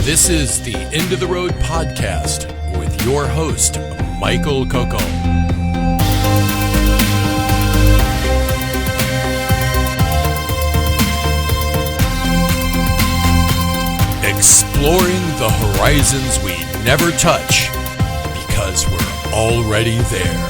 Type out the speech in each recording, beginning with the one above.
This is the End of the Road podcast with your host, Michael Coco. Exploring the horizons we never touch because we're already there.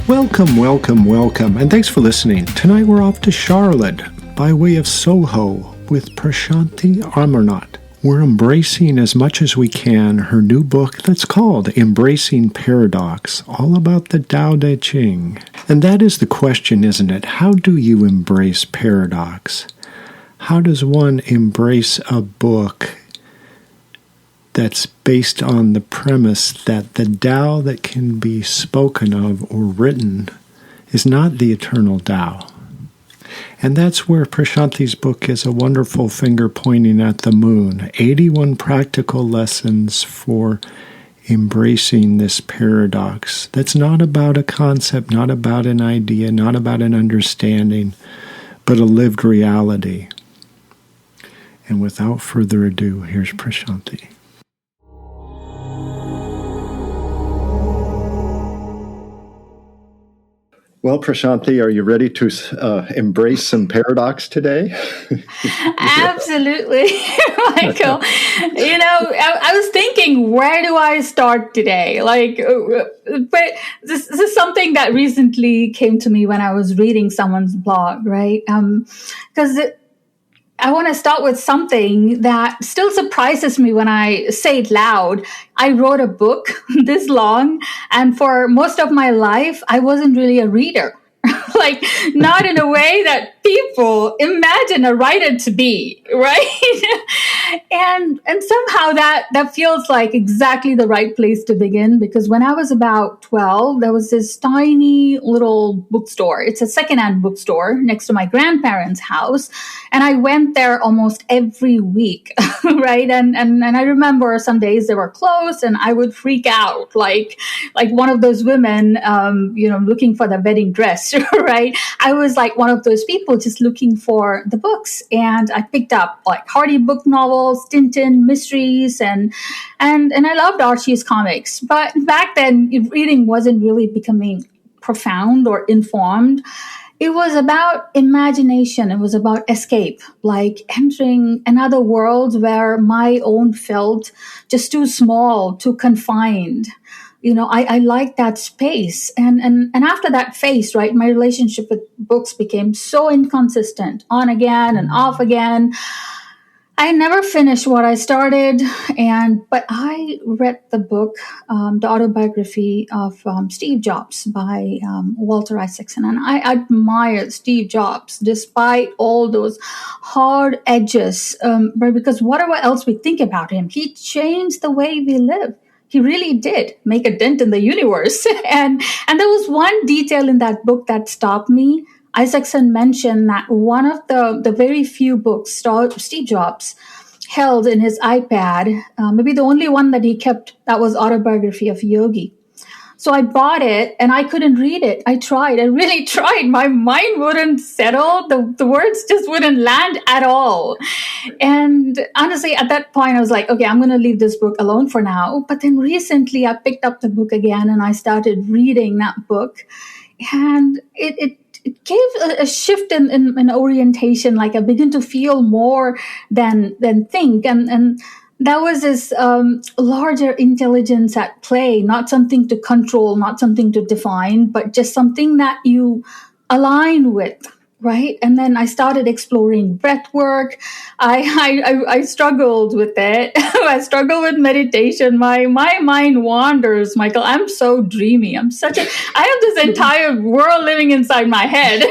Welcome, and thanks for listening. Tonight we're off to Charlotte by way of Soho with Prashanthi Amarnath. We're embracing as much as we can her new book that's called Embracing Paradox, all about the Tao Te Ching. And that is the question, isn't it? How do you embrace paradox? How does one embrace a book that's based on the premise that the Tao that can be spoken of or written is not the eternal Tao? And that's where Prashanthi's book is a wonderful finger pointing at the moon. 81 practical lessons for embracing this paradox. That's not about a concept, not about an idea, not about an understanding, but a lived reality. And without further ado, here's Prashanthi. Well, Prashanthi, are you ready to embrace some paradox today? Absolutely, Michael. I was thinking, where do I start today? But this is something that recently came to me when I was reading someone's blog, right? Because I want to start with something that still surprises me when I say it loud. I wrote a book this long, and for most of my life, I wasn't really a reader. Not in a way that people imagine a writer to be, right? and somehow that feels like exactly the right place to begin, because when I was about 12, there was this tiny little bookstore. It's a secondhand bookstore next to my grandparents' house, and I went there almost every week, right? And I remember some days they were closed, and I would freak out, like one of those women, looking for the wedding dress, right? I was like one of those people just looking for the books, and I picked up like Hardy book novels, Tintin, mysteries, and I loved Archie's comics. But back then, reading wasn't really becoming profound or informed. It was about imagination. It was about escape, like entering another world where my own felt just too small, too confined. I liked that space. And after that phase, right, my relationship with books became so inconsistent, on again and off again. I never finished what I started, but I read the book, the autobiography of Steve Jobs by Walter Isaacson, and I admired Steve Jobs despite all those hard edges, because whatever else we think about him, he changed the way we live. He really did make a dent in the universe. And there was one detail in that book that stopped me. Isaacson mentioned that one of the very few books Steve Jobs held in his iPad, maybe the only one that he kept, that was Autobiography of Yogi. So I bought it and I couldn't read it. I really tried. My mind wouldn't settle. The words just wouldn't land at all. And honestly, at that point, I was like, okay, I'm going to leave this book alone for now. But then recently I picked up the book again and I started reading that book. And it gave a shift in orientation. Like I began to feel more than think. And that was this larger intelligence at play, not something to control, not something to define, but just something that you align with, right? And then I started exploring breath work. I struggled with it. I struggle with meditation. My mind wanders, Michael. I'm so dreamy. I have this entire world living inside my head,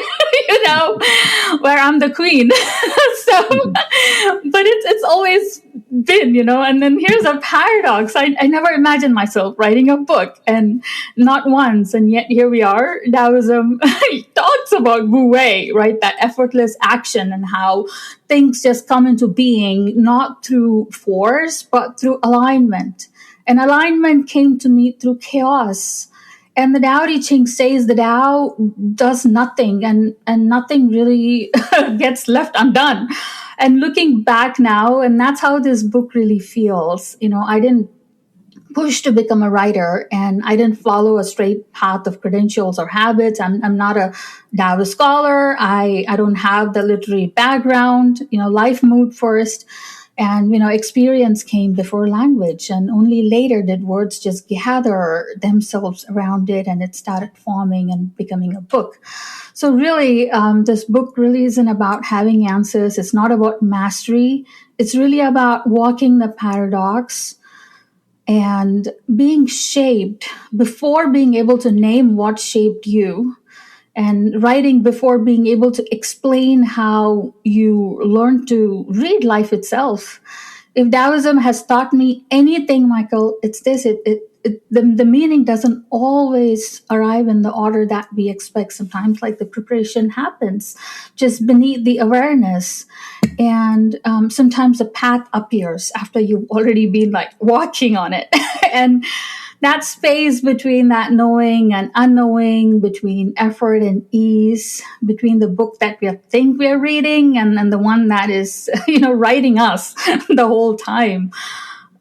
where I'm the queen. But it's always been, and then here's a paradox. I never imagined myself writing a book, and not once, and yet here we are. Taoism talks about Wu Wei, right? That effortless action and how things just come into being, not through force, but through alignment. And alignment came to me through chaos. And the Tao Te Ching says the Tao does nothing, and nothing really gets left undone. And looking back now, and that's how this book really feels. I didn't push to become a writer, and I didn't follow a straight path of credentials or habits. I'm not a Taoist scholar. I don't have the literary background. Life moved first, and experience came before language, and only later did words just gather themselves around it, and it started forming and becoming a book. So really, this book really isn't about having answers. It's not about mastery. It's really about walking the paradox and being shaped before being able to name what shaped you, and writing before being able to explain how you learn to read life itself. If Taoism has taught me anything, Michael, it's this. The meaning doesn't always arrive in the order that we expect. Sometimes, like, the preparation happens just beneath the awareness. And sometimes the path appears after you've already been, like, walking on it. And that space between that knowing and unknowing, between effort and ease, between the book that we think we're reading and the one that is, writing us the whole time.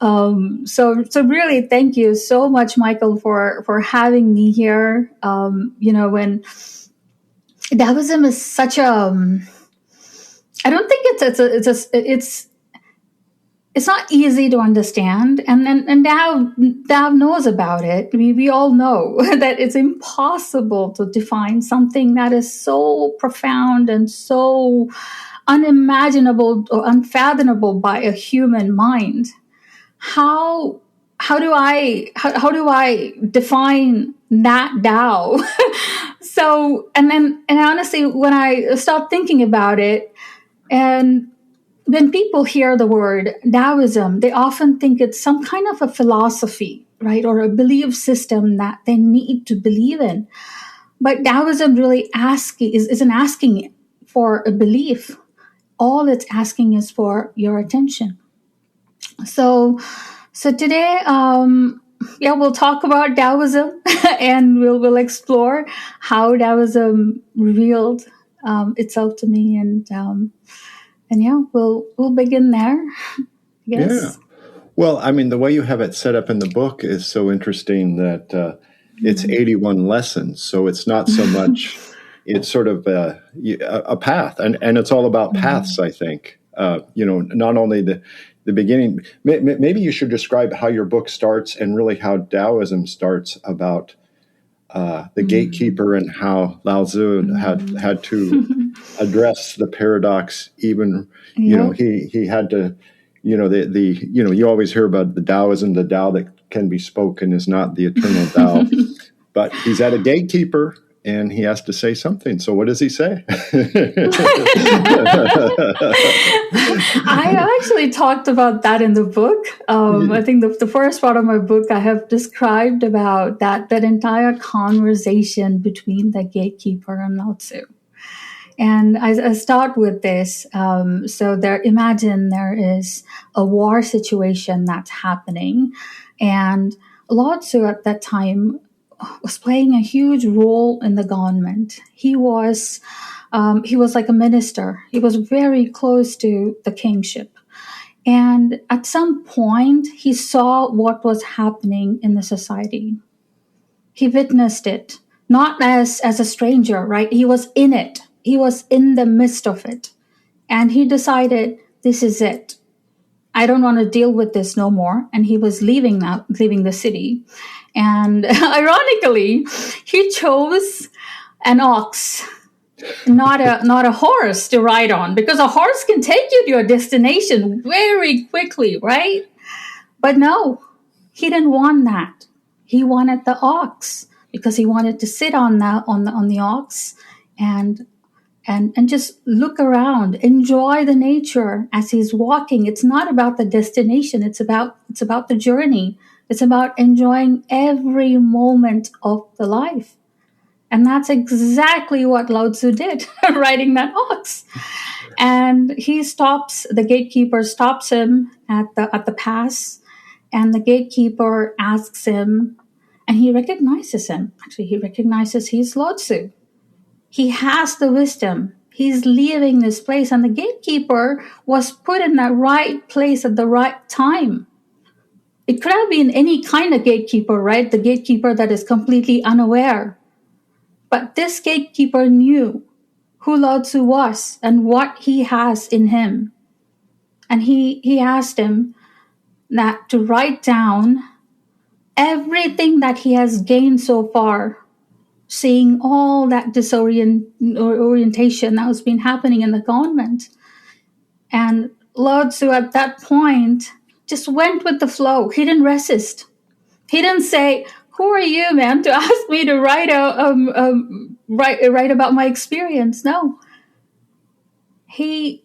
So really, thank you so much, Michael, for having me here. When Taoism is such a, I don't think it's not easy to understand, and Tao knows about it. We all know that it's impossible to define something that is so profound and so unimaginable or unfathomable by a human mind. How do I define that Tao? So, and honestly, when I start thinking about it, and when people hear the word Taoism, they often think it's some kind of a philosophy, right? Or a belief system that they need to believe in. But Taoism really isn't asking for a belief. All it's asking is for your attention. So today, we'll talk about Taoism and we'll explore how Taoism revealed itself to me, and we'll begin there. Yes. Yeah. Well, I mean, the way you have it set up in the book is so interesting that it's 81 lessons. So it's not so much, it's sort of a path. And it's all about paths, I think. Not only the beginning. Maybe you should describe how your book starts and really how Taoism starts, about the gatekeeper and how Lao Tzu had to address the paradox. Even he had to, you always hear about the Taoism, the Tao that can be spoken is not the eternal Tao. But he's at a gatekeeper and he has to say something. So what does he say? I actually talked about that in the book. I think the first part of my book, I have described about that entire conversation between the gatekeeper and Lao Tzu. And I start with this. So imagine there is a war situation that's happening, and Lao Tzu at that time was playing a huge role in the government. He was like a minister. He was very close to the kingship. And at some point, he saw what was happening in the society. He witnessed it, not as a stranger, right? He was in it. He was in the midst of it. And he decided, this is it. I don't want to deal with this no more. And he was leaving the city. And ironically, he chose an ox, not a horse to ride on, because a horse can take you to your destination very quickly, right? But no, he didn't want that. He wanted the ox because he wanted to sit on the ox and just look around, enjoy the nature as he's walking. It's not about the destination. It's about the journey. It's about enjoying every moment of the life. And that's exactly what Lao Tzu did, riding that ox. And the gatekeeper stops him at the pass, and the gatekeeper asks him, and he recognizes him. Actually, he recognizes he's Lao Tzu. He has the wisdom. He's leaving this place, and the gatekeeper was put in the right place at the right time. It could have been any kind of gatekeeper, right? The gatekeeper that is completely unaware. But this gatekeeper knew who Lao Tzu was and what he has in him. And he asked him that to write down everything that he has gained so far, seeing all that disorientation that was been happening in the government. And Lao Tzu at that point just went with the flow. He didn't resist. He didn't say, "Who are you, man, to ask me to write about my experience?" No. He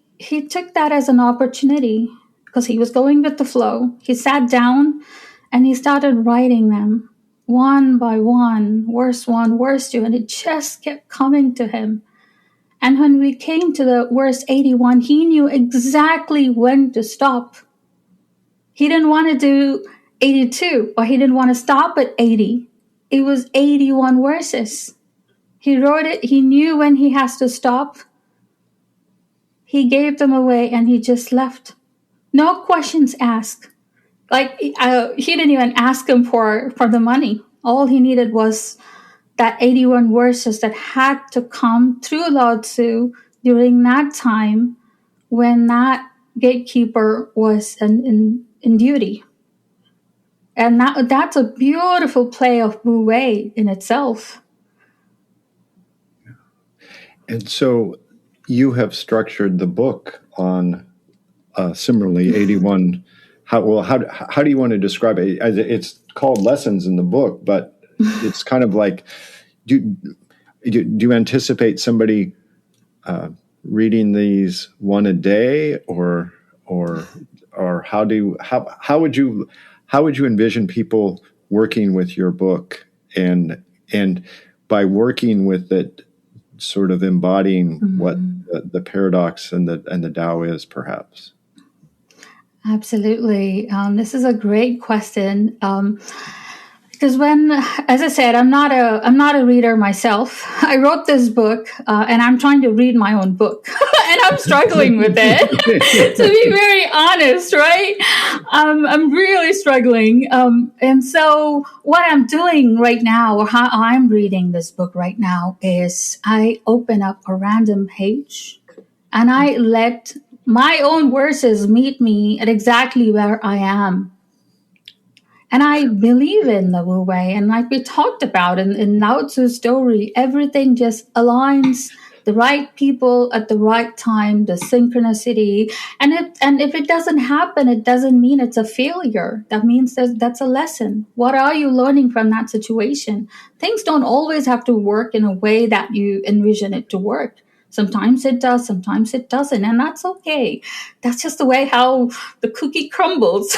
took that as an opportunity because he was going with the flow. He sat down and he started writing them one by one, verse 2, and it just kept coming to him. And when we came to the verse 81, he knew exactly when to stop. He didn't want to do 82, or he didn't want to stop at 80. It was 81 verses. He wrote it. He knew when he has to stop. He gave them away and he just left. No questions asked. Like, he didn't even ask him for the money. All he needed was that 81 verses that had to come through Lao Tzu during that time when that gatekeeper was in duty. And that's a beautiful play of Wu Wei in itself. And so you have structured the book on similarly 81. How do you want to describe it? It's called Lessons in the book, but it's kind of like, do you anticipate somebody reading these one a day, or how would you envision people working with your book, and by working with it, sort of embodying what the paradox and the Tao is, perhaps? Absolutely. This is a great question. Because as I said, I'm not a reader myself. I wrote this book, and I'm trying to read my own book, and I'm struggling with it. To be very honest, right? I'm really struggling. And so what I'm doing right now, or how I'm reading this book right now, is I open up a random page, and I let my own verses meet me at exactly where I am. And I believe in the Wu Wei. And like we talked about in Lao Tzu's story, everything just aligns, the right people at the right time, the synchronicity. And if it doesn't happen, it doesn't mean it's a failure. That means that's a lesson. What are you learning from that situation? Things don't always have to work in a way that you envision it to work. Sometimes it does, sometimes it doesn't, and that's okay. That's just the way how the cookie crumbles,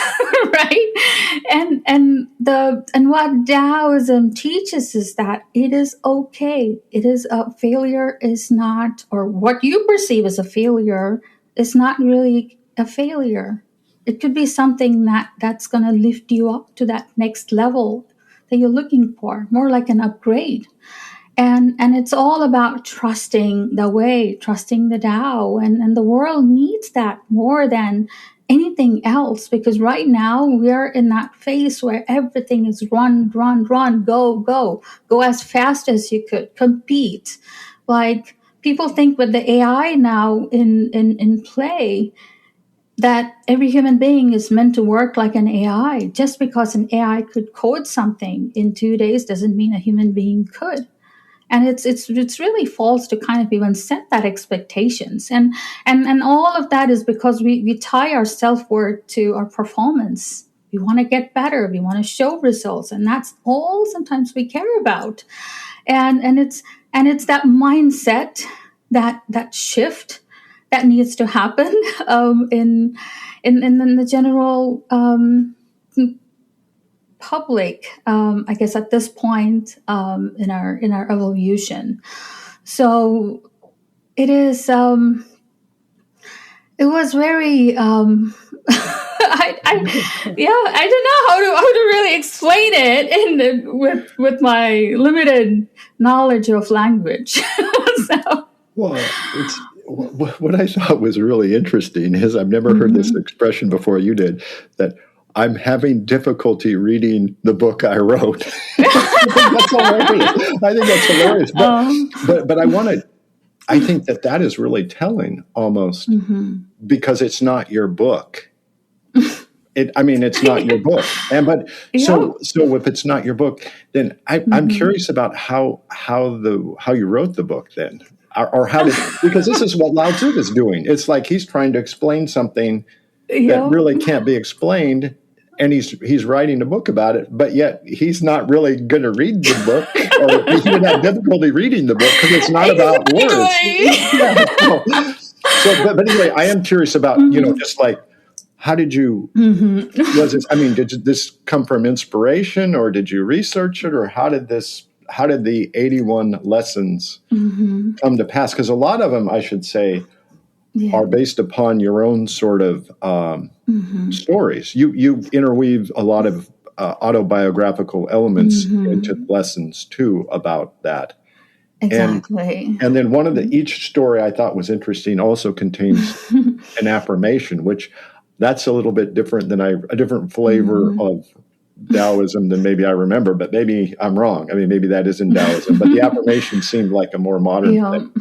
right? And what Taoism teaches is that it is okay. It is a failure is not, or what you perceive as a failure is not really a failure. It could be something that's going to lift you up to that next level that you're looking for, more like an upgrade. And it's all about trusting the way, trusting the Tao. And the world needs that more than anything else, because right now we are in that phase where everything is run, go as fast as you could, compete. Like, people think with the AI now in play that every human being is meant to work like an AI. Just because an AI could code something in 2 days doesn't mean a human being could. And it's really false to kind of even set that expectations. And all of that is because we tie our self-worth to our performance. We want to get better. We want to show results. And that's all sometimes we care about. And it's that mindset, that shift that needs to happen in the general public, I guess, at this point in our evolution. So it is. It was very. I don't know how to really explain it with my limited knowledge of language. So. Well, what I thought was really interesting is I've never heard this expression before you did, that I'm having difficulty reading the book I wrote. I think that's hilarious. But I think that is really telling almost because it's not your book. It's not your book. So if it's not your book, then I'm curious about how you wrote the book then. Or how did, because this is what Lao Tzu is doing. It's like he's trying to explain something that really can't be explained, and he's writing a book about it, but yet he's not really going to read the book, or he would have difficulty reading the book because it's not about words. But anyway, I am curious about, just like, how did you, did this come from inspiration, or did you research it, or how did the 81 lessons come to pass? Because a lot of them, I should say, are based upon your own sort of stories. You interweave a lot of autobiographical elements into lessons too about that. Exactly. And then each story I thought was interesting also contains an affirmation, which that's a little bit different than a different flavor of Taoism than maybe I remember, but maybe I'm wrong. I mean, maybe that isn't Taoism, but the affirmation seemed like a more modern thing,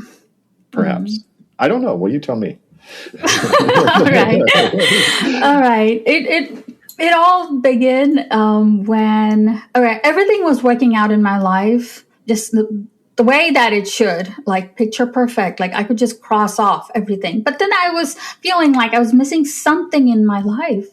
perhaps. I don't know. Well, you tell me. All right. It all began when everything was working out in my life, just the way that it should, like picture perfect, like I could just cross off everything. But then I was feeling like I was missing something in my life.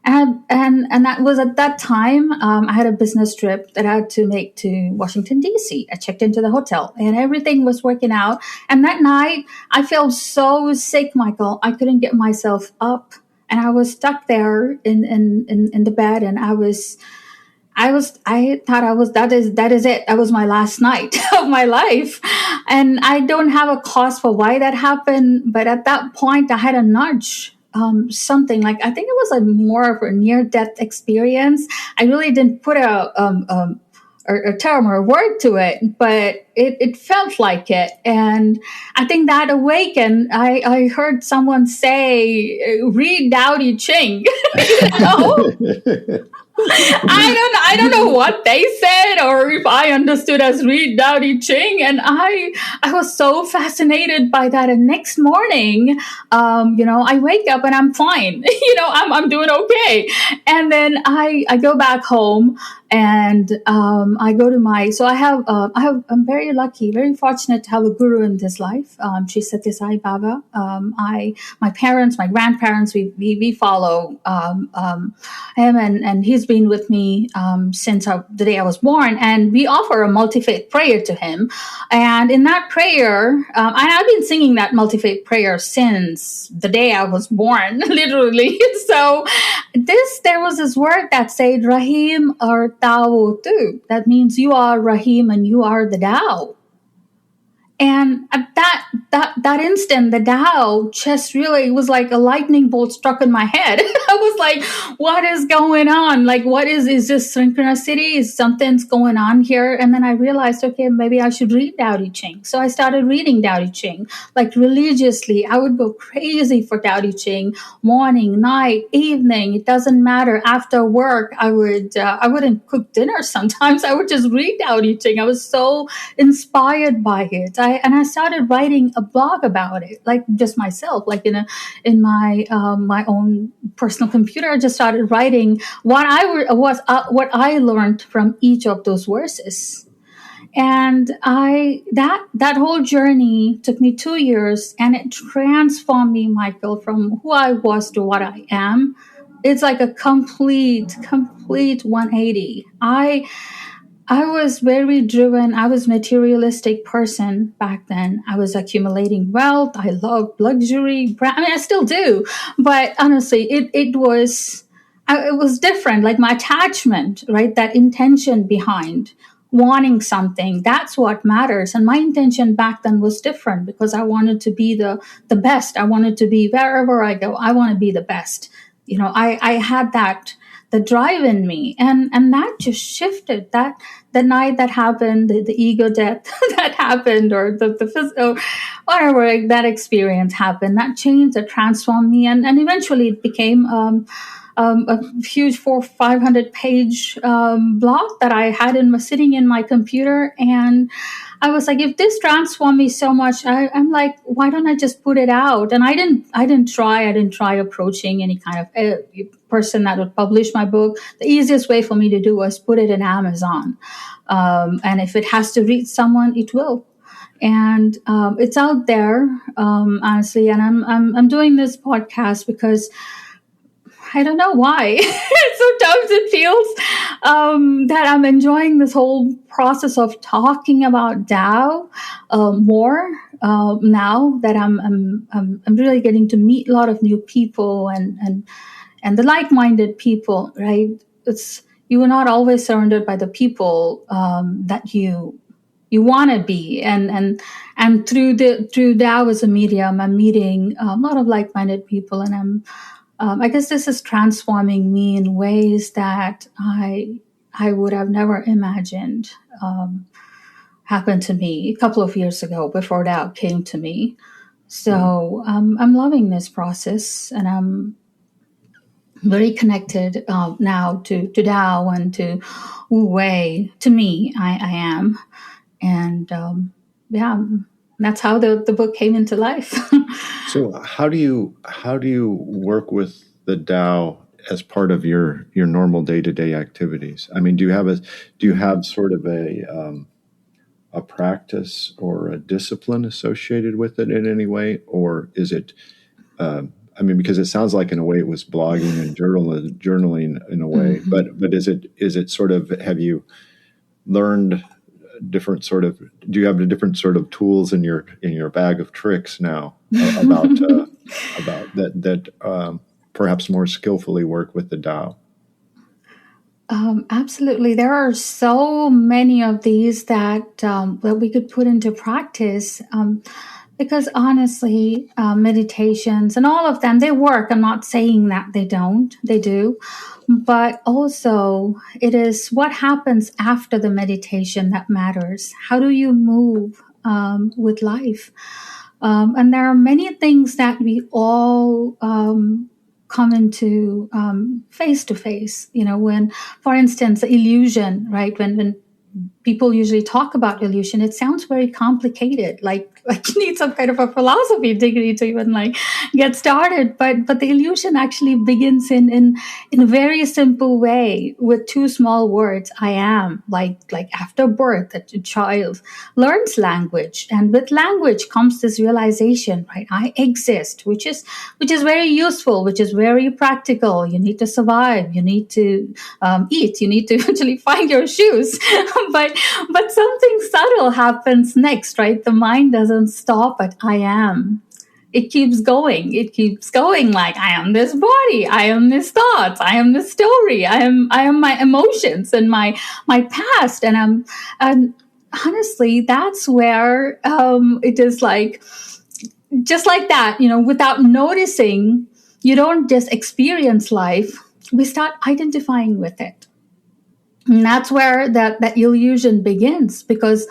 And that was at that time, I had a business trip that I had to make to Washington, D.C. I checked into the hotel and everything was working out. And that night I felt so sick, Michael. I couldn't get myself up and I was stuck there in the bed. And I thought that is it. That was my last night of my life. And I don't have a cause for why that happened. But at that point I had a nudge. Something like, I think it was more of a near-death experience. I really didn't put a term or a word to it, but it felt like it. And I think that awakened, I heard someone say, read Tao Te Ching. I don't know what they said or if I understood as read Tao Te Ching. And I was so fascinated by that. And next morning, I wake up and I'm fine. I'm doing okay. And then I go back home and I go to I'm very lucky, very fortunate to have a guru in this life. She's Satya Sai Baba. My grandparents, we follow him, and he's been with me since the day I was born. And we offer a multi-faith prayer to him. And in that prayer, I've been singing that multi-faith prayer since the day I was born, literally. So there was this word that said Rahim or Tao Te. That means you are Rahim and you are the Tao. And at that instant, the Tao just really was like a lightning bolt struck in my head. I was like, what is going on? Like, what is this synchronicity? Is something's going on here? And then I realized, okay, maybe I should read Tao Te Ching. So I started reading Tao Te Ching, like religiously. I would go crazy for Tao Te Ching, morning, night, evening. It doesn't matter. After work, I wouldn't cook dinner sometimes. I would just read Tao Te Ching. I was so inspired by it. I started writing a blog about it, like just myself, like in my own personal computer. I just started writing what I learned from each of those verses. And that whole journey took me 2 years, and it transformed me, Michael, from who I was to what I am. It's like a complete 180. I was very driven. I was a materialistic person back then. I was accumulating wealth. I loved luxury. I still do. But honestly, it was different. Like my attachment, right? That intention behind wanting something, that's what matters. And my intention back then was different because I wanted to be the best. I wanted to be, wherever I go, I want to be the best. I had the drive in me, and that just shifted. That the night that happened, the ego death that happened, or the physical, whatever, like, that experience happened, that changed, that transformed me. And eventually it became a huge 500 page blog that I had sitting in my computer. And I was like, if this transformed me so much, I'm like, why don't I just put it out? And I didn't try approaching any kind of person that would publish my book. The easiest way for me to do was put it in Amazon. And if it has to reach someone, it will. And it's out there, honestly. And I'm doing this podcast because I don't know why. Sometimes it feels that I'm enjoying this whole process of talking about Tao more now that I'm really getting to meet a lot of new people and the like-minded people. Right? You are not always surrounded by the people that you want to be, and through Tao as a medium, I'm meeting a lot of like-minded people, and I guess this is transforming me in ways that I would have never imagined happened to me a couple of years ago before Tao came to me. So I'm loving this process, and I'm very connected now to Tao and to Wu Wei. To me, I am. And that's how the book came into life. So how do you work with the Tao as part of your normal day-to-day activities? I mean, do you have sort of a practice or a discipline associated with it in any way, or is it? I mean, because it sounds like in a way it was blogging and journaling in a way, but is it sort of, have you learned different sort of, do you have a different sort of tools in your bag of tricks now about that perhaps more skillfully work with the Tao? Absolutely. There are so many of these that we could put into practice. Because honestly, meditations and all of them, they work. I'm not saying that they don't. They do. But also, it is what happens after the meditation that matters. How do you move with life? And there are many things that we all come into face to face. You know, when, for instance, illusion, right? When people usually talk about illusion, it sounds very complicated, like you need some kind of a philosophy degree to even like get started. But the illusion actually begins in a very simple way with two small words. I am. Like after birth, that a child learns language, and with language comes this realization, right? I exist, which is very useful, which is very practical. You need to survive. You need to eat. You need to eventually find your shoes. But something subtle happens next, right? The mind doesn't stop at I am. It keeps going. It keeps going like I am this body, I am this thoughts, I am this story, I am my emotions and my past, and honestly, that's where it is like just like that, you know, without noticing, you don't just experience life. We start identifying with it. And that's where that illusion begins, because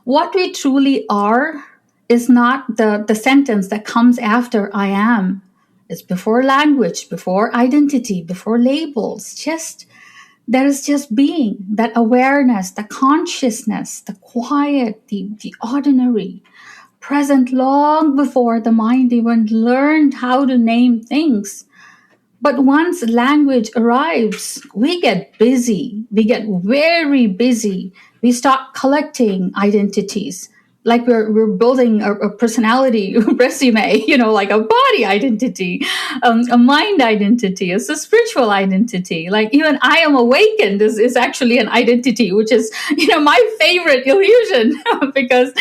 what we truly are is not the sentence that comes after I am. It's before language, before identity, before labels. There is just being, that awareness, the consciousness, the quiet, the ordinary, present long before the mind even learned how to name things. But once language arrives, we get busy. We get very busy. We start collecting identities. Like we're building a personality resume, you know, like a body identity, a mind identity, a spiritual identity. Like even I am awakened is actually an identity, which is, you know, my favorite illusion because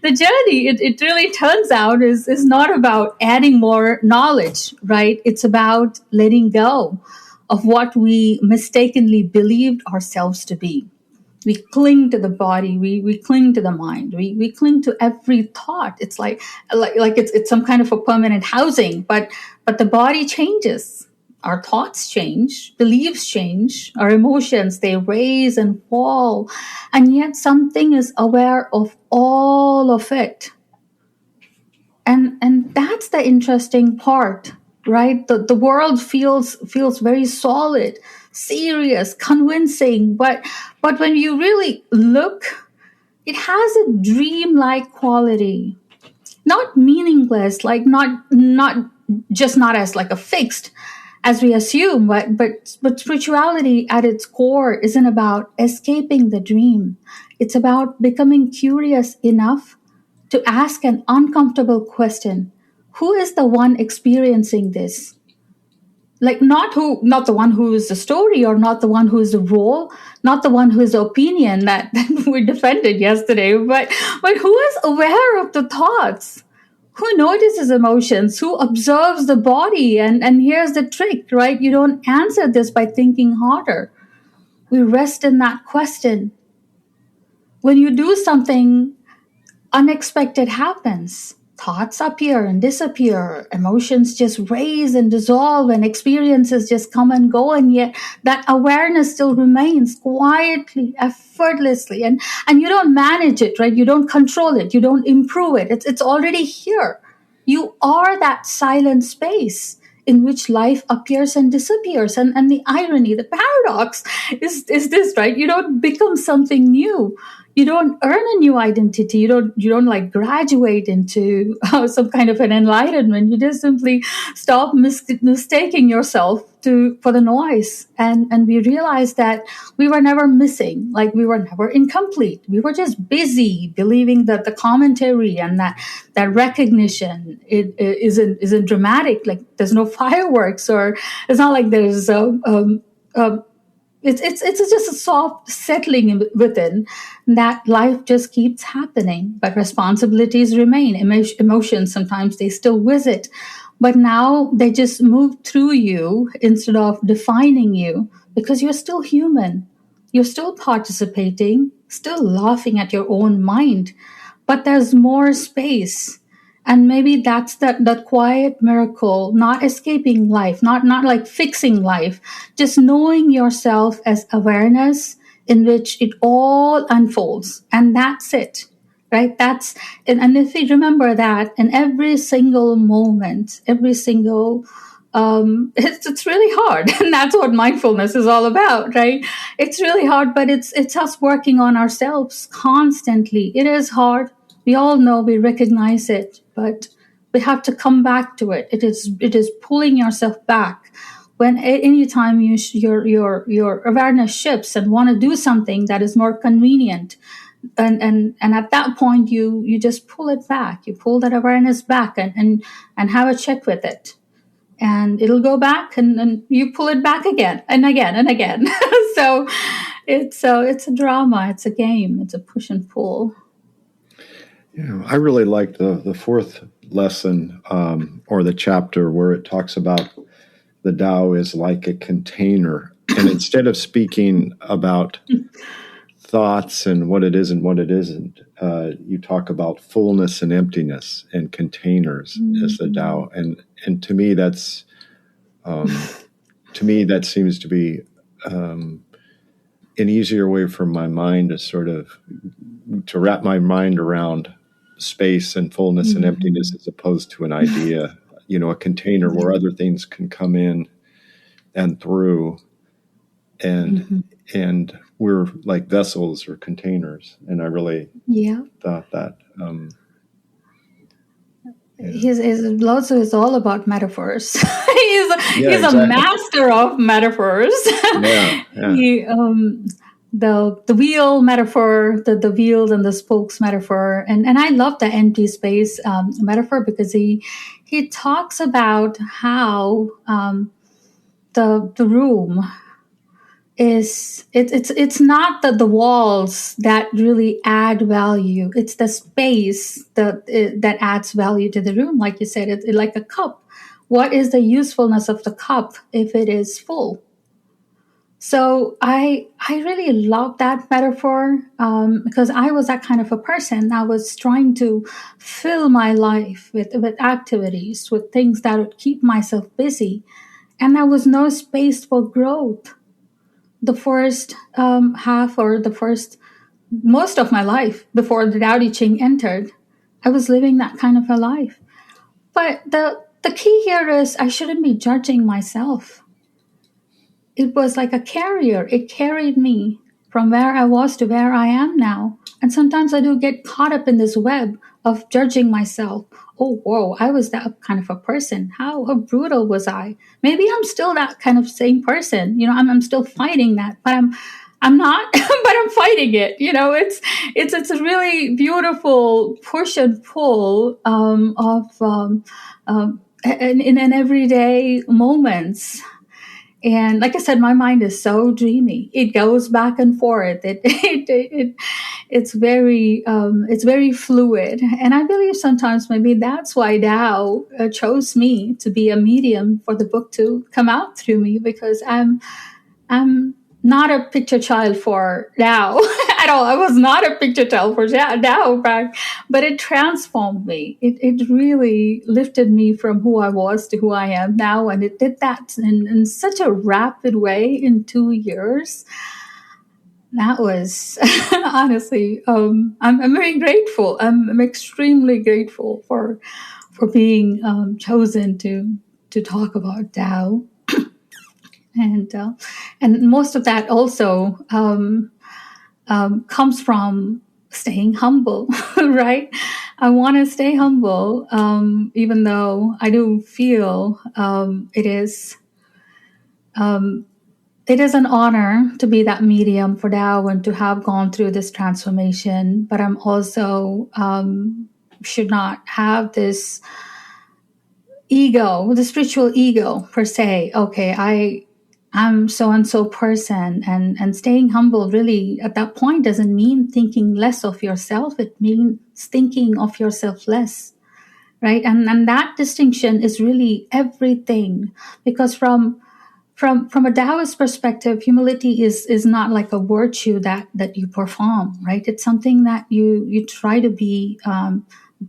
the journey, it really turns out is not about adding more knowledge, right? It's about letting go of what we mistakenly believed ourselves to be. We cling to the body. We cling to the mind. We cling to every thought. It's like it's some kind of a permanent housing. But the body changes. Our thoughts change, beliefs change, our emotions, they raise and fall, and yet something is aware of all of it. And that's the interesting part, right? The world feels very solid, serious, convincing, but when you really look, it has a dreamlike quality, not meaningless, like not as like a fixed as we assume, but spirituality at its core isn't about escaping the dream. It's about becoming curious enough to ask an uncomfortable question. Who is the one experiencing this? Like not the one who is the story, or not the one who is the role, not the one who is the opinion that we defended yesterday, but who is aware of the thoughts, who notices emotions, who observes the body. And here's the trick, right? You don't answer this by thinking harder. We rest in that question. When you do something, unexpected happens. Thoughts appear and disappear. Emotions just raise and dissolve, and experiences just come and go. And yet that awareness still remains quietly, effortlessly. And you don't manage it, right? You don't control it. You don't improve it. It's already here. You are that silent space in which life appears and disappears. And the irony, the paradox is this, right? You don't become something new. You don't earn a new identity. You don't like graduate into some kind of an enlightenment. You just simply stop mistaking yourself for the noise. And we realize that we were never missing, like we were never incomplete. We were just busy believing that the commentary and that recognition isn't dramatic. Like there's no fireworks, or it's not like there's it's just a soft settling within, that life just keeps happening, but responsibilities remain. Emotions, sometimes they still visit, but now they just move through you instead of defining you, because you're still human. You're still participating, still laughing at your own mind, but there's more space. And maybe that's that quiet miracle, not escaping life, not like fixing life, just knowing yourself as awareness in which it all unfolds. And that's it, right? And if we remember that in every single moment, every single it's really hard. And that's what mindfulness is all about, right? It's really hard, but it's us working on ourselves constantly. It is hard. We all know, we recognize it, but we have to come back to it. It is pulling yourself back. When anytime your awareness shifts and want to do something that is more convenient, and at that point you just pull it back. You pull that awareness back and have a check with it. And it'll go back, and then you pull it back again and again and again. So it's a drama. It's a game. It's a push and pull. Yeah, I really like the fourth lesson, or the chapter where it talks about the Tao is like a container. And instead of speaking about thoughts and what it is and what it isn't, you talk about fullness and emptiness and containers as the Tao. And to me, that seems to be an easier way for my mind to wrap my mind around space and fullness and emptiness, as opposed to an idea, a container where other things can come in and through, and we're like vessels or containers. And I really thought that. His Lao is all about metaphors. He's a master of metaphors. He, the wheel metaphor, the wheels and the spokes metaphor, and I love the empty space metaphor, because he talks about how the room is it's not the walls that really add value. It's the space that adds value to the room. Like you said, it's like a cup. What is the usefulness of the cup if it is full? So I really love that metaphor, because I was that kind of a person. I was trying to fill my life with activities, with things that would keep myself busy. And there was no space for growth. The first half, or the first most of my life before the Tao Te Ching entered, I was living that kind of a life. But the key here is I shouldn't be judging myself. It was like a carrier. It carried me from where I was to where I am now. And sometimes I do get caught up in this web of judging myself. Oh, whoa, I was that kind of a person. How brutal was I? Maybe I'm still that kind of same person. I'm still fighting that, but I'm not, but I'm fighting it. It's a really beautiful push and pull in everyday moments. And like I said, my mind is so dreamy. It goes back and forth. It's very fluid. And I believe sometimes maybe that's why Tao chose me to be a medium for the book to come out through me, because I'm not a picture child for Tao at all. I was not a picture child for Tao back, but it transformed me. It really lifted me from who I was to who I am now. And it did that in such a rapid way in 2 years. That was honestly, I'm very grateful. I'm extremely grateful for being chosen to talk about Tao. And most of that also comes from staying humble, right? I want to stay humble, even though I do feel it is an honor to be that medium for Tao and to have gone through this transformation. But I'm also should not have this ego, the spiritual ego per se. Okay, I'm so-and-so person, and staying humble really at that point doesn't mean thinking less of yourself. It means thinking of yourself less, right? And that distinction is really everything, because from a Taoist perspective, humility is not like a virtue that you perform, right? It's something that you try to be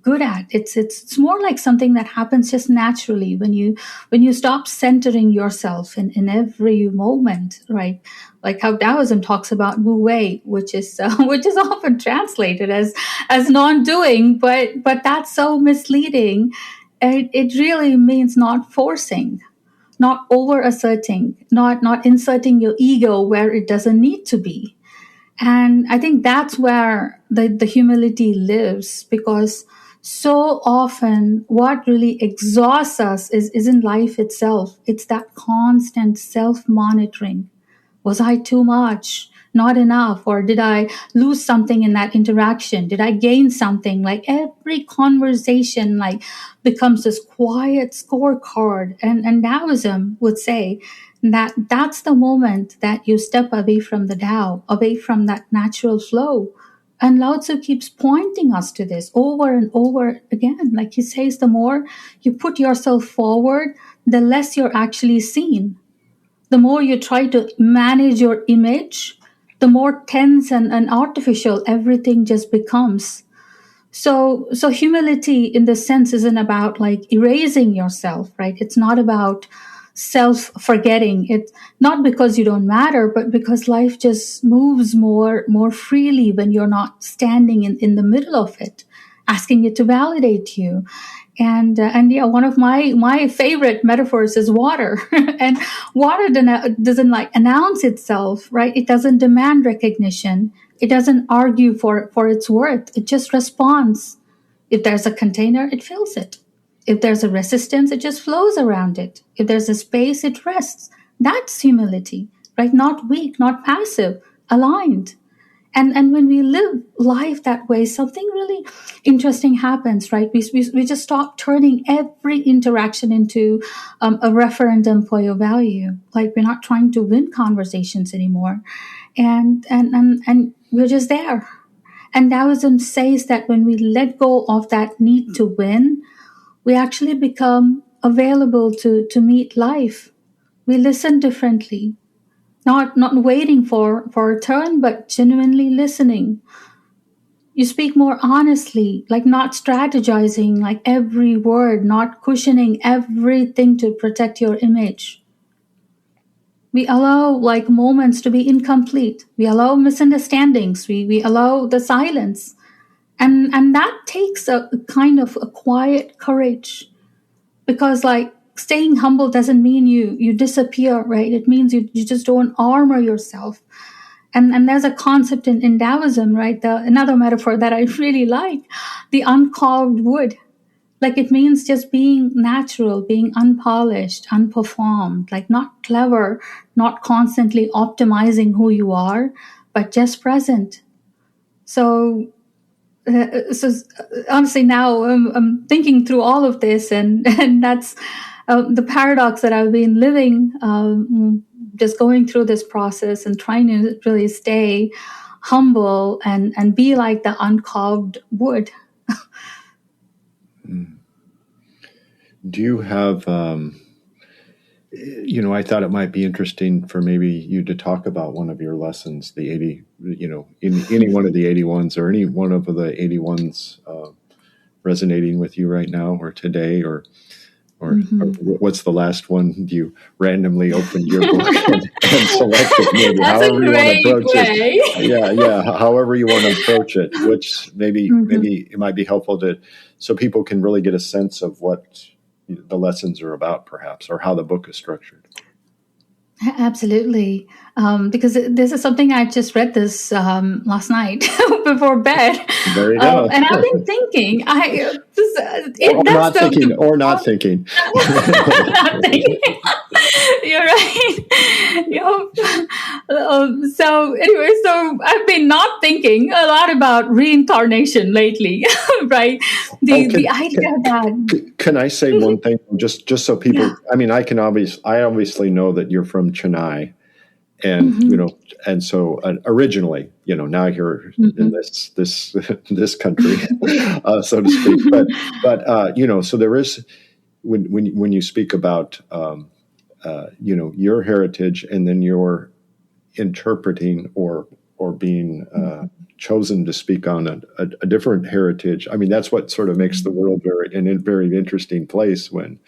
good at. It's more like something that happens just naturally when you stop centering yourself in every moment, right? Like how Taoism talks about Wu Wei, which is often translated as non-doing, but that's so misleading. It really means not forcing, not over-asserting, not inserting your ego where it doesn't need to be. And I think that's where the humility lives, because so often what really exhausts us isn't life itself. It's that constant self-monitoring. Was I too much? Not enough? Or did I lose something in that interaction? Did I gain something? Like every conversation becomes this quiet scorecard. And Taoism would say that that's the moment that you step away from the Tao, away from that natural flow. And Lao Tzu keeps pointing us to this over and over again. Like he says, the more you put yourself forward, the less you're actually seen. The more you try to manage your image, the more tense and artificial everything just becomes. So humility in this sense isn't about erasing yourself, right? It's not about self-forgetting. It's not because you don't matter, but because life just moves more freely when you're not standing in the middle of it, asking it to validate you. And yeah, one of my favorite metaphors is water. And water doesn't announce itself, right? It doesn't demand recognition. It doesn't argue for its worth. It just responds. If there's a container, it fills it. If there's a resistance, it just flows around it. If there's a space, it rests. That's humility, right? Not weak, not passive, aligned. And when we live life that way, something really interesting happens, right? We just stop turning every interaction into a referendum for your value. Like we're not trying to win conversations anymore. And we're just there. And Taoism says that when we let go of that need to win, we actually become available to meet life. We listen differently. Not waiting for a turn, but genuinely listening. You speak more honestly, not strategizing every word, not cushioning everything to protect your image. We allow like moments to be incomplete. We allow misunderstandings. We allow the silence. And that takes a kind of a quiet courage, because like staying humble doesn't mean you disappear, right? It means you just don't armor yourself. And there's a concept in Taoism, right? Another metaphor that I really like, the uncarved wood. Like it means just being natural, being unpolished, unperformed, like not clever, not constantly optimizing who you are, but just present. So, so honestly, now I'm thinking through all of this, and that's the paradox that I've been living, just going through this process and trying to really stay humble and be like the uncarved wood. Do you have, I thought it might be interesting for maybe you to talk about one of your lessons, the 80, in any one of the 81s or any one of the 81s resonating with you right now or today, or what's the last one? Do you randomly open your book and select it? Maybe That's however a great you want to approach way. it. Yeah. However you want to approach it, which maybe it might be helpful so people can really get a sense of what the lessons are about, perhaps, or how the book is structured. Absolutely. Because this is something I just read this last night before bed. There you go. And I've been thinking, not thinking. Not thinking. You're right. So anyway, so I've been not thinking a lot about reincarnation lately, right? The idea that... Can I say one thing, just so people? Yeah. I mean, I obviously know that you're from Chennai, and and so originally, now you're in this country, so to speak. But so there is when you speak about your heritage, and then you're interpreting or being chosen to speak on a different heritage. I mean, that's what sort of makes the world a very interesting place when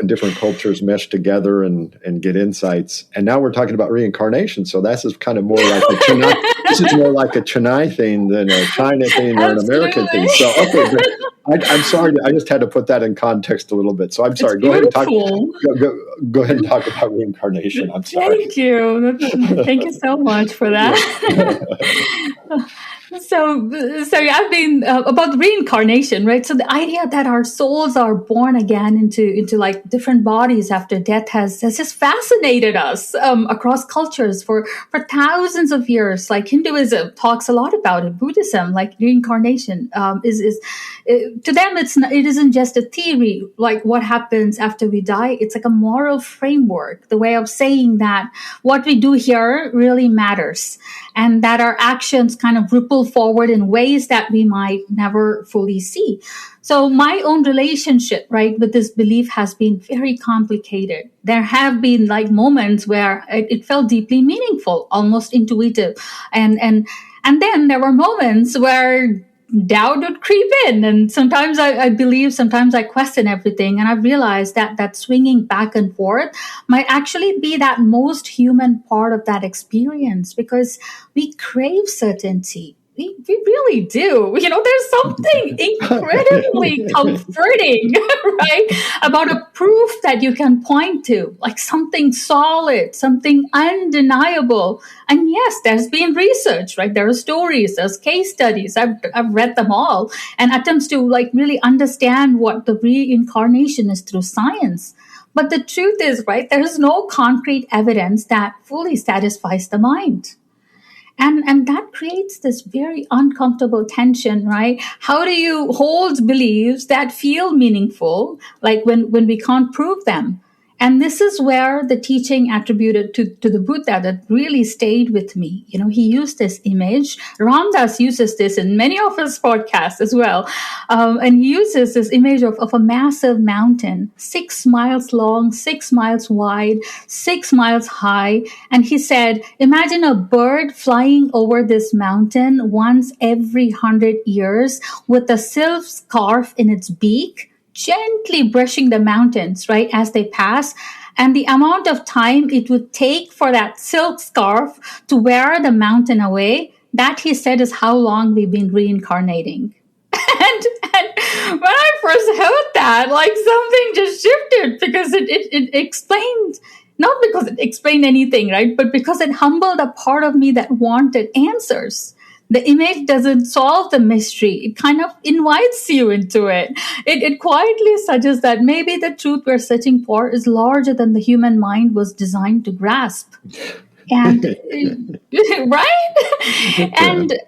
different cultures mesh together and get insights. And now we're talking about reincarnation, so this is kind of more like a Chennai. This is more like a Chennai thing than a China thing or an American thing. So okay. I'm sorry. I just had to put that in context a little bit. So I'm sorry. Go ahead and talk. Go ahead and talk about reincarnation. I'm sorry. Thank you. Thank you so much for that. So I've been about reincarnation, right? So the idea that our souls are born again into like different bodies after death has just fascinated us across cultures for thousands of years. Like Hinduism talks a lot about it. Buddhism, like reincarnation, is to them it isn't just a theory, like what happens after we die. It's like a moral framework, the way of saying that what we do here really matters, and that our actions kind of ripple forward in ways that we might never fully see. So my own relationship, right, with this belief has been very complicated. There have been like moments where it felt deeply meaningful, almost intuitive. And then there were moments where doubt would creep in. And sometimes I believe, sometimes I question everything. And I've realized that swinging back and forth might actually be that most human part of that experience, because we crave certainty. We really do. There's something incredibly comforting, right, about a proof that you can point to, like something solid, something undeniable. And yes, there's been research, right? There are stories, there's case studies. I've read them all, and attempts to like really understand what the reincarnation is through science. But the truth is, right, there is no concrete evidence that fully satisfies the mind. And that creates this very uncomfortable tension, right? How do you hold beliefs that feel meaningful, like when we can't prove them? And this is where the teaching attributed to the Buddha that really stayed with me. He used this image. Ram Dass uses this in many of his podcasts as well. And he uses this image of a massive mountain, 6 miles long, 6 miles wide, 6 miles high. And he said, imagine a bird flying over this mountain once every 100 years with a silk scarf in its beak, gently brushing the mountains, right, as they pass. And the amount of time it would take for that silk scarf to wear the mountain away, that he said is how long we've been reincarnating. And when I first heard that, like something just shifted because it explained, not because it explained anything, right? But because it humbled a part of me that wanted answers. The image doesn't solve the mystery. It kind of invites you into it. It quietly suggests that maybe the truth we're searching for is larger than the human mind was designed to grasp. And right? And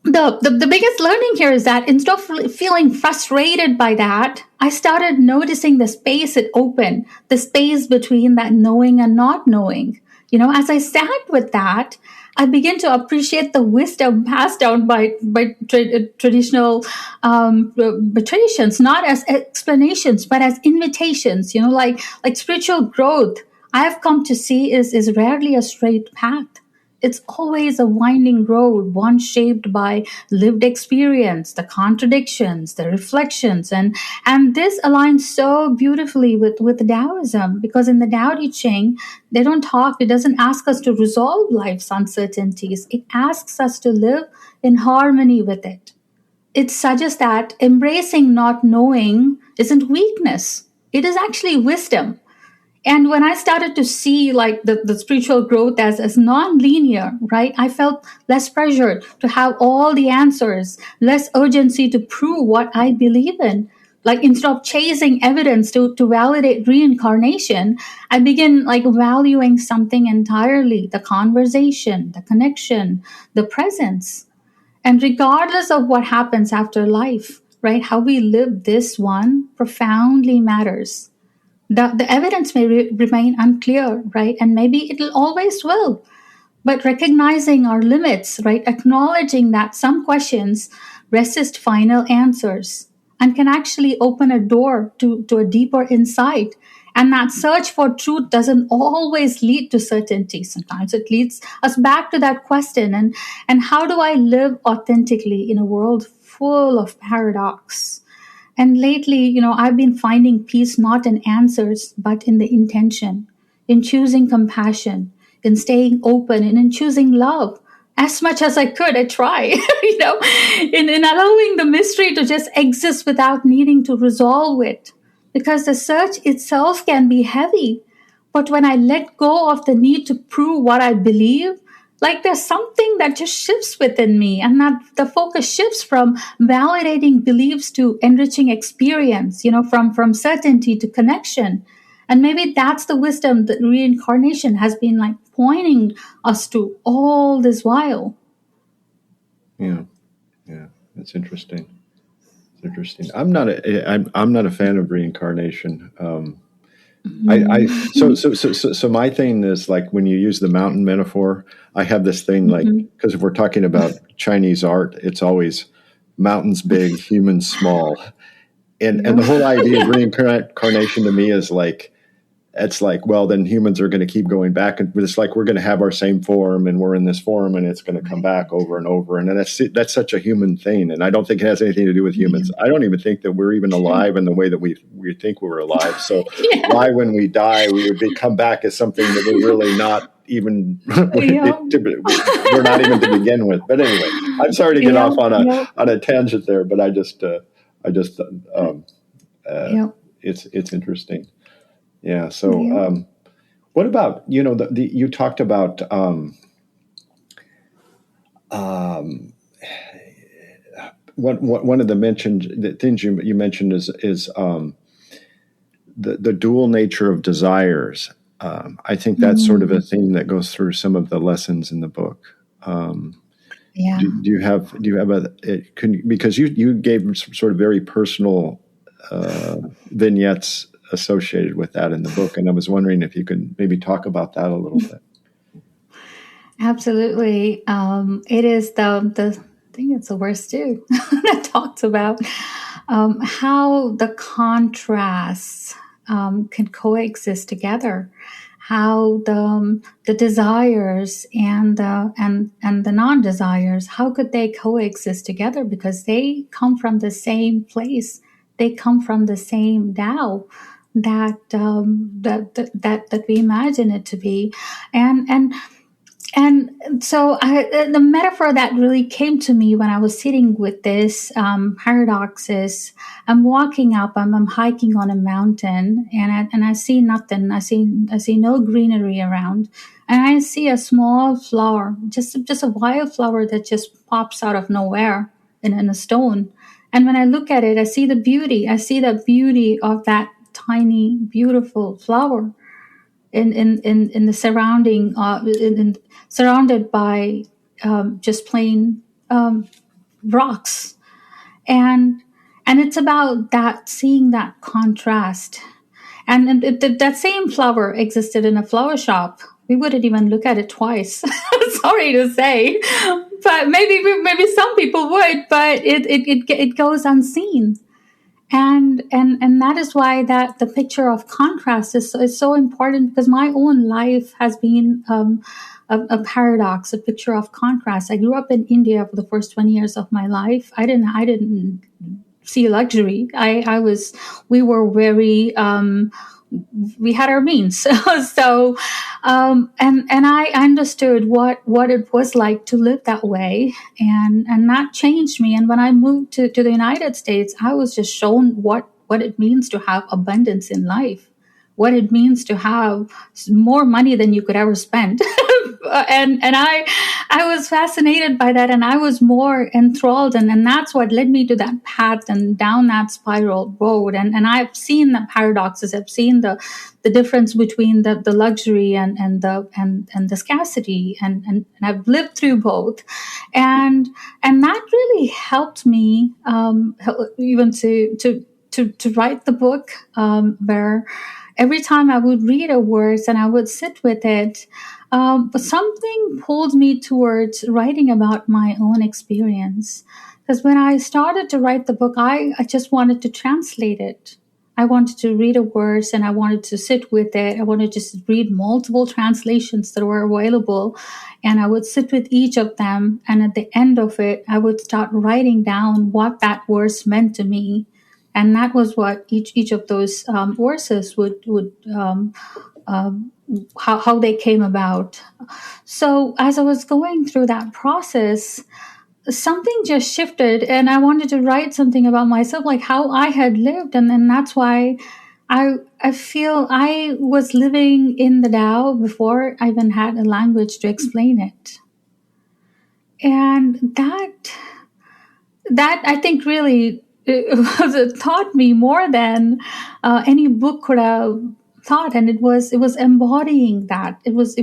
the biggest learning here is that instead of feeling frustrated by that, I started noticing the space it opened, the space between that knowing and not knowing. As I sat with that, I began to appreciate the wisdom passed down by traditional traditions, not as explanations, but as invitations. Like spiritual growth, I have come to see is rarely a straight path. It's always a winding road, one shaped by lived experience, the contradictions, the reflections. And this aligns so beautifully with Taoism, because in the Tao Te Ching, it doesn't ask us to resolve life's uncertainties. It asks us to live in harmony with it. It suggests that embracing not knowing isn't weakness. It is actually wisdom. And when I started to see like the spiritual growth as non-linear, right, I felt less pressured to have all the answers, less urgency to prove what I believe in. Like instead of chasing evidence to validate reincarnation, I began like valuing something entirely, the conversation, the connection, the presence. And regardless of what happens after life, right, how we live this one profoundly matters. The evidence may remain unclear, right? And maybe it'll always will. But recognizing our limits, right? Acknowledging that some questions resist final answers and can actually open a door to a deeper insight. And that search for truth doesn't always lead to certainty. Sometimes it leads us back to that question. And how do I live authentically in a world full of paradox? And lately, I've been finding peace not in answers, but in the intention, in choosing compassion, in staying open, and in choosing love. As much as I could, I try, in allowing the mystery to just exist without needing to resolve it. Because the search itself can be heavy. But when I let go of the need to prove what I believe, like there's something that just shifts within me, and that the focus shifts from validating beliefs to enriching experience, from certainty to connection. And maybe that's the wisdom that reincarnation has been like pointing us to all this while. Yeah, that's interesting. It's interesting. I'm not a fan of reincarnation. So my thing is like when you use the mountain metaphor, I have this thing like, because if we're talking about Chinese art, it's always mountains big, humans small. And the whole idea of reincarnation to me is like, it's like, well, then humans are going to keep going back, and it's like we're going to have our same form, and we're in this form, and it's going to come back over and over, and that's such a human thing, and I don't think it has anything to do with humans. I don't even think that we're even alive in the way that we think we're alive. So why, when we die, we would come back as something that we're really not even we're not even to begin with. But anyway, I'm sorry to get off on a tangent there, but it's interesting. Yeah. So, what about, you talked about, one of the things you mentioned is the dual nature of desires. I think that's sort of a theme that goes through some of the lessons in the book. Do you have because you gave some sort of very personal vignettes associated with that in the book, and I was wondering if you could maybe talk about that a little bit. Absolutely. It is the I think it's the worst too that talks about how the contrasts can coexist together, how the desires and the non-desires, how could they coexist together, because they come from the same place. they come from the same Tao that we imagine it to be. And so the metaphor that really came to me when I was sitting with this paradox is, I'm walking up, I'm hiking on a mountain, and I see nothing. I see no greenery around, and I see a small flower, just a wildflower that just pops out of nowhere in a stone. And when I look at it, I see the beauty. I see the beauty of that tiny, beautiful flower in the surrounding surrounded by just plain rocks, and it's about that, seeing that contrast. And if that same flower existed in a flower shop, we wouldn't even look at it twice. Sorry to say, but maybe some people would, but it goes unseen. And that is why that the picture of contrast is so important, because my own life has been a paradox, a picture of contrast. I grew up in India for the first 20 years of my life. I didn't see luxury. We were very, we had our means. So, and I understood what it was like to live that way. And that changed me. And when I moved to the United States, I was just shown what it means to have abundance in life, what it means to have more money than you could ever spend. and I was fascinated by that, and I was more enthralled, and that's what led me to that path and down that spiral road. And I've seen the paradoxes. I've seen the difference between the luxury and the scarcity, and I've lived through both, and that really helped me even to write the book, where every time I would read a verse and I would sit with it, but something pulled me towards writing about my own experience. Because when I started to write the book, I just wanted to translate it. I wanted to read a verse and I wanted to sit with it. I wanted to just read multiple translations that were available, and I would sit with each of them. And at the end of it, I would start writing down what that verse meant to me. And that was what each of those verses would how they came about. So as I was going through that process, something just shifted, and I wanted to write something about myself, like how I had lived. And then that's why I feel I was living in the Tao before I even had a language to explain it. And that I think really it taught me more than any book could have taught. And it was embodying that. It was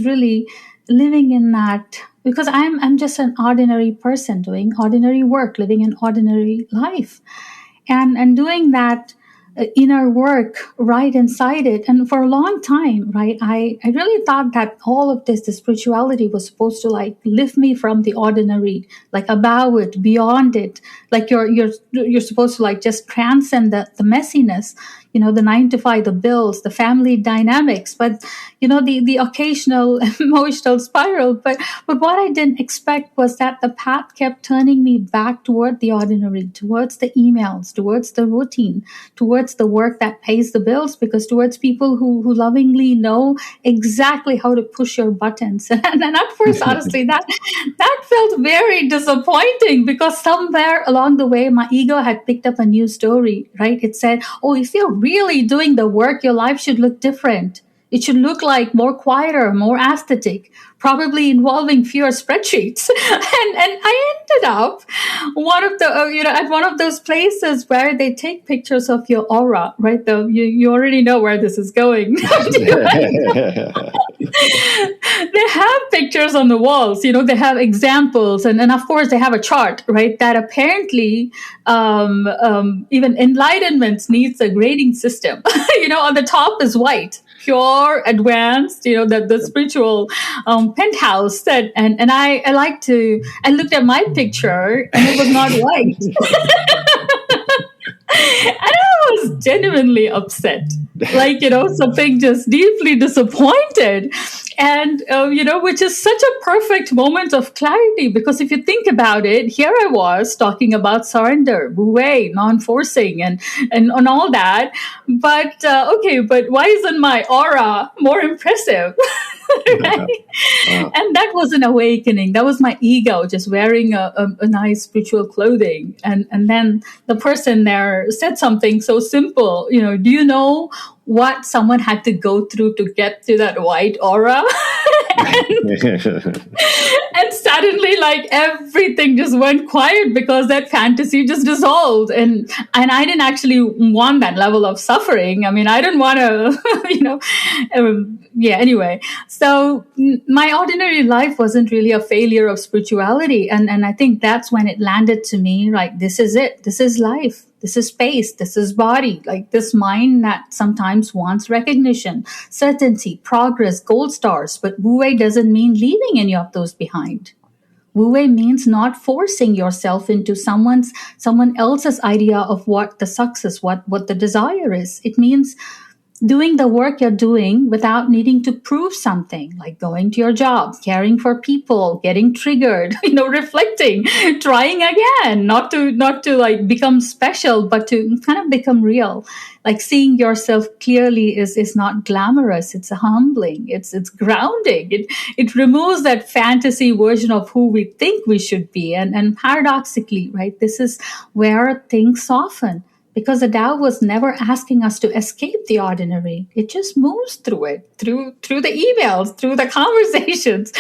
really living in that, because I'm just an ordinary person doing ordinary work, living an ordinary life, and doing that inner work right inside it. And for a long time, right, I really thought that all of this, the spirituality was supposed to like lift me from the ordinary, like above it, beyond it. Like you're supposed to like just transcend the messiness, the 9 to 5, the bills, the family dynamics, but the occasional emotional spiral. But what I didn't expect was that the path kept turning me back toward the ordinary, towards the emails, towards the routine, towards the work that pays the bills, because towards people who lovingly know exactly how to push your buttons. And at first, honestly, that felt very disappointing, because somewhere along the way, my ego had picked up a new story, right? It said, oh, if you're really doing the work, your life should look different. It should look like more quieter, more aesthetic, probably involving fewer spreadsheets. And I ended up at one of those places where they take pictures of your aura, right? You already know where this is going. They have pictures on the walls, they have examples, and of course they have a chart, right? That apparently even enlightenment needs a grading system. On the top is white, pure, advanced, the spiritual penthouse. And I looked at my picture and it was not white. And I was genuinely upset, like, something just deeply disappointed. And, which is such a perfect moment of clarity, because if you think about it, here I was talking about surrender, wu wei, non-forcing, and all that. But, okay, but why isn't my aura more impressive? Right? Wow. And that was an awakening. That was my ego just wearing a nice spiritual clothing. And then the person there said something so simple, do you know what someone had to go through to get to that white aura? And suddenly, like, everything just went quiet because that fantasy just dissolved. And I didn't actually want that level of suffering. I mean, I didn't want to, anyway. So my ordinary life wasn't really a failure of spirituality. And I think that's when it landed to me, like, this is it. This is life. This is space. This is body. Like, this mind that sometimes wants recognition, certainty, progress, gold stars. But wu wei doesn't mean leaving any of those behind. Wu wei means not forcing yourself into someone else's idea of what the success, what the desire is. It means doing the work you're doing without needing to prove something, like going to your job, caring for people, getting triggered, reflecting, trying again, not to like become special, but to kind of become real. Like, seeing yourself clearly is not glamorous. It's humbling. It's grounding. It removes that fantasy version of who we think we should be. And paradoxically, right, this is where things soften. Because the Tao was never asking us to escape the ordinary. It just moves through it, through the emails, through the conversations,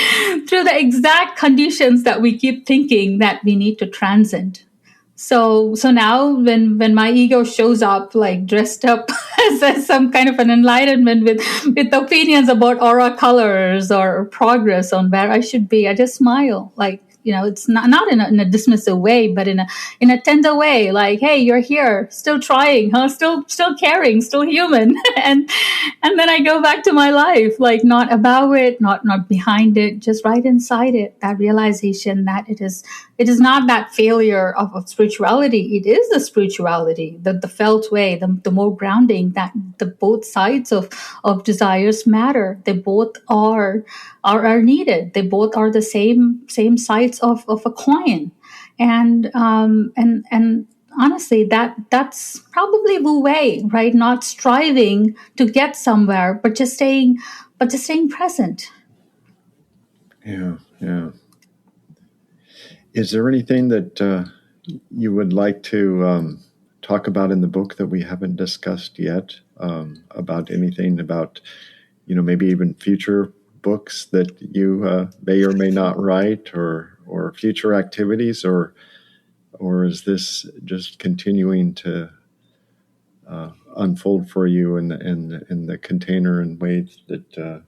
through the exact conditions that we keep thinking that we need to transcend. So now when my ego shows up, like, dressed up as some kind of an enlightenment with opinions about aura colors or progress on where I should be, I just smile. Like, it's not in a dismissive way, but in a tender way, like, hey, you're here, still trying, huh? Still caring, still human. and then I go back to my life, like, not above it, not behind it, just right inside it. That realization that it is not that failure of spirituality. It is the spirituality, the felt way, the more grounding, that the both sides of desires matter. They both are needed. They both are the same sides of a coin. And honestly, that's probably wu wei, right? Not striving to get somewhere, but just staying present. Yeah. Is there anything that you would like to talk about in the book that we haven't discussed yet? About anything about, maybe even future books that you may or may not write, or future activities, or is this just continuing to unfold for you in the container in ways that,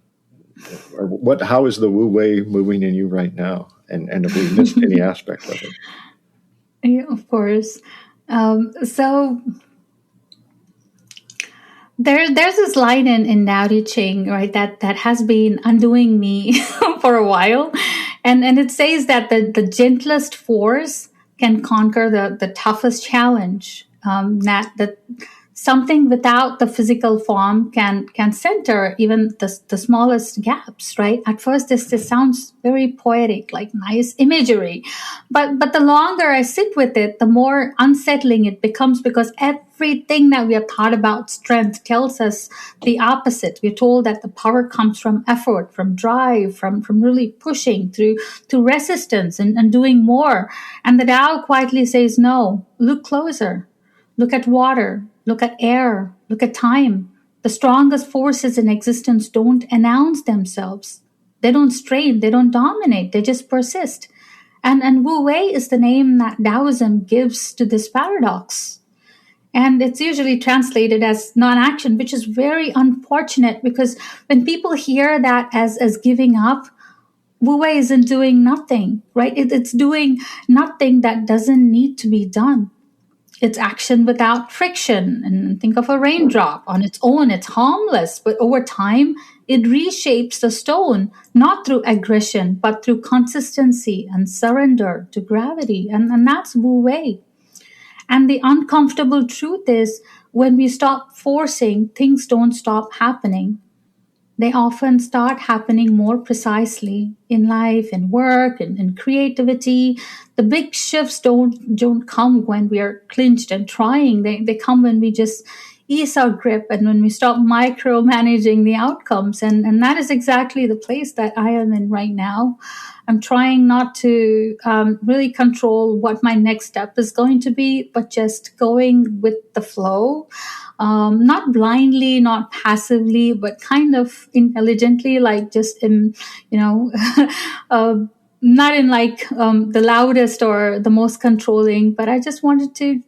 or what? How is the wu wei moving in you right now? And have we missed any aspect of it? Yeah, of course. So there's this line in Tao Te Ching, right, that has been undoing me for a while, and it says that the gentlest force can conquer the toughest challenge. That something without the physical form can center even the smallest gaps, right? At first, this sounds very poetic, like nice imagery, but the longer I sit with it, the more unsettling it becomes, because everything that we have thought about strength tells us the opposite. We're told that the power comes from effort, from drive, from really pushing through to resistance and doing more. And the Tao quietly says, no, look closer. Look at water, look at air, look at time. The strongest forces in existence don't announce themselves. They don't strain, they don't dominate, they just persist. And wu wei is the name that Taoism gives to this paradox. And it's usually translated as non-action, which is very unfortunate, because when people hear that as giving up, wu wei isn't doing nothing, right? It's doing nothing that doesn't need to be done. It's action without friction. And think of a raindrop. On its own, it's harmless. But over time, it reshapes the stone, not through aggression, but through consistency and surrender to gravity. And that's wu wei. And the uncomfortable truth is, when we stop forcing, things don't stop happening. They often start happening more precisely in life, in work, and in creativity. The big shifts don't come when we are clinched and trying. They come when we just ease our grip and when we stop micromanaging the outcomes. And that is exactly the place that I am in right now. I'm trying not to really control what my next step is going to be, but just going with the flow. Not blindly, not passively, but kind of intelligently, like just in, not in like the loudest or the most controlling, but I just wanted to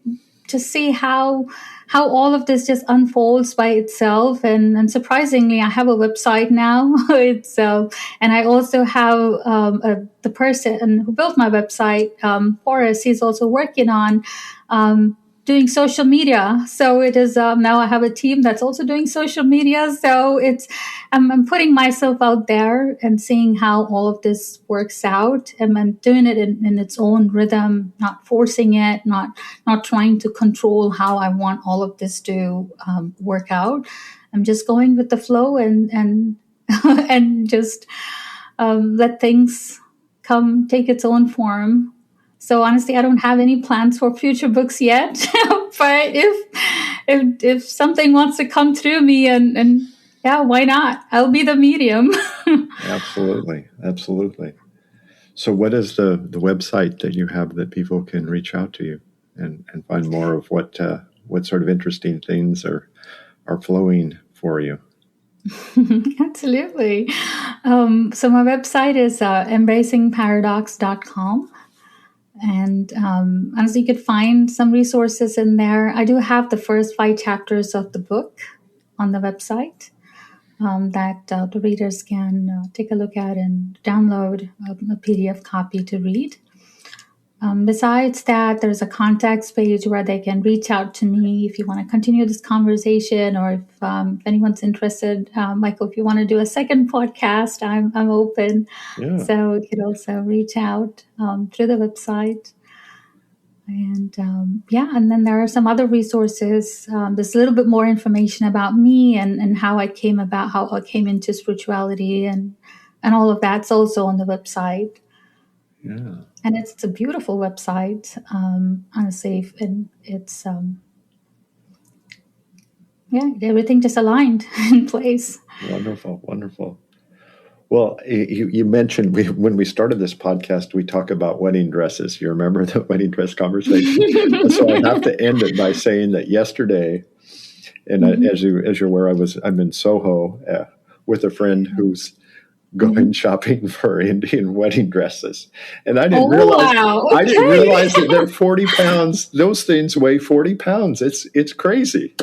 just see how all of this just unfolds by itself. And surprisingly, I have a website now. It's and I also have the person who built my website, Forrest. He's also working on doing social media. So it is now I have a team that's also doing social media. So I'm putting myself out there and seeing how all of this works out. And I'm doing it in its own rhythm, not forcing it, not trying to control how I want all of this to work out. I'm just going with the flow and and just let things take its own form. So honestly, I don't have any plans for future books yet. But if something wants to come through me, and yeah, why not? I'll be the medium. Absolutely. So what is the website that you have that people can reach out to you and find more of what sort of interesting things are flowing for you? Absolutely. So my website is embracingparadox.com. And honestly, you could find some resources in there. I do have the first 5 chapters of the book on the website that the readers can take a look at and download a PDF copy to read. Besides that, there's a contacts page where they can reach out to me if you want to continue this conversation, or if anyone's interested, Michael, if you want to do a second podcast, I'm open. Yeah. So you could also reach out through the website. And and then there are some other resources. There's a little bit more information about me and how I came into spirituality and all of that's also on the website. Yeah. And it's a beautiful website, honestly, and it's everything just aligned in place. Wonderful. Well, you mentioned when we started this podcast, we talk about wedding dresses. You remember the wedding dress conversation? So I have to end it by saying that yesterday, and as you're aware, I'm in Soho with a friend who's going shopping for Indian wedding dresses, and I didn't realize I didn't realize that they're 40 pounds. Those things weigh 40 pounds. It's crazy.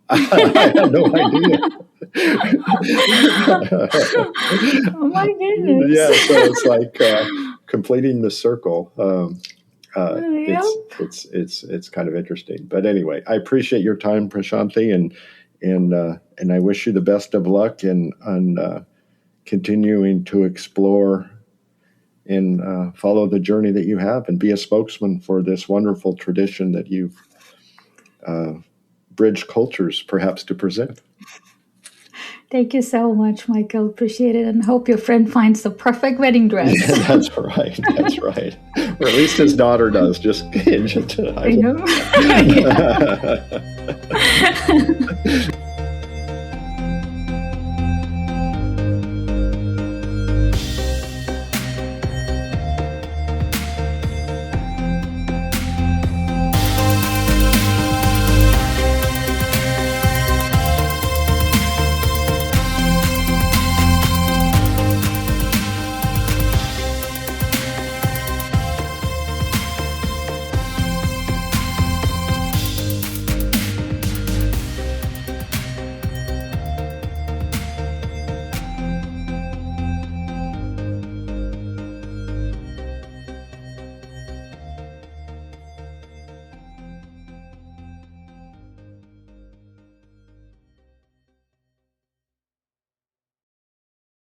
I had no idea. Oh my goodness! Yeah, so it's like completing the circle. Yep. It's kind of interesting. But anyway, I appreciate your time, Prashanthi, and I wish you the best of luck in continuing to explore and follow the journey that you have and be a spokesman for this wonderful tradition that you've bridged cultures perhaps to present. Thank you so much, Michael. Appreciate it, and hope your friend finds the perfect wedding dress. Yeah, that's right. Or at least his daughter does. I know.